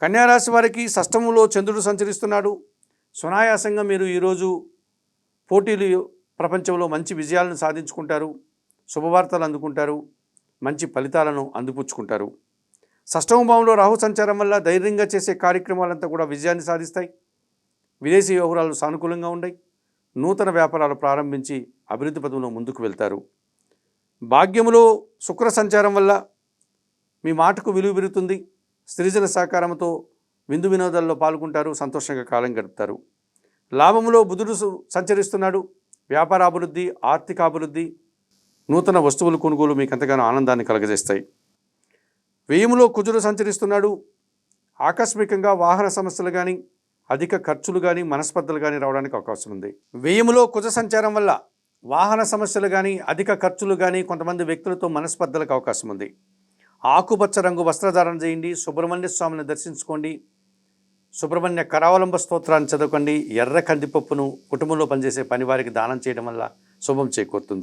కన్యారాశి వారికి షష్టమంలో చంద్రుడు సంచరిస్తున్నాడు. సునాయాసంగా మీరు ఈరోజు పోటీలు ప్రపంచంలో మంచి విజయాలను సాధించుకుంటారు, శుభవార్తలు అందుకుంటారు, మంచి ఫలితాలను అందిపుచ్చుకుంటారు. షష్టమ భావంలో రాహు సంచారం వల్ల ధైర్యంగా చేసే కార్యక్రమాలంతా కూడా విజయాన్ని సాధిస్తాయి. విదేశీ వ్యవహారాలు సానుకూలంగా ఉన్నాయి. నూతన వ్యాపారాలు ప్రారంభించి అభివృద్ధి పదంలో ముందుకు వెళ్తారు. భాగ్యములో శుక్ర సంచారం వల్ల మీ మాటకు విలువ పెరుగుతుంది. స్త్రీజన సహకారంతో విందు వినోదాల్లో పాల్గొంటారు, సంతోషంగా కాలం గడుపుతారు. లాభములో బుధుడు సంచరిస్తున్నాడు. వ్యాపార అభివృద్ధి, ఆర్థిక అభివృద్ధి, నూతన వస్తువుల కొనుగోలు మీకు ఎంతగానో ఆనందాన్ని కలగజేస్తాయి. వ్యయములో కుజుడు సంచరిస్తున్నాడు. ఆకస్మికంగా వాహన సమస్యలు కానీ, అధిక ఖర్చులు కానీ, మనస్పర్ధలు కానీ రావడానికి అవకాశం ఉంది. వ్యయములో కుజ సంచారం వల్ల వాహన సమస్యలు కానీ, అధిక ఖర్చులు కానీ, కొంతమంది వ్యక్తులతో మనస్పర్ధలకు అవకాశం ఉంది. ఆకుపచ్చ రంగు వస్త్రధారణ చేయండి. సుబ్రహ్మణ్య స్వామిని దర్శించుకోండి. సుబ్రహ్మణ్య కరావలంబ స్తోత్రాన్ని చదవకండి. ఎర్ర కందిపప్పును కుటుంబంలో పనిచేసే పనివారికి దానం చేయడం వల్ల శుభం చేకూరుతుంది.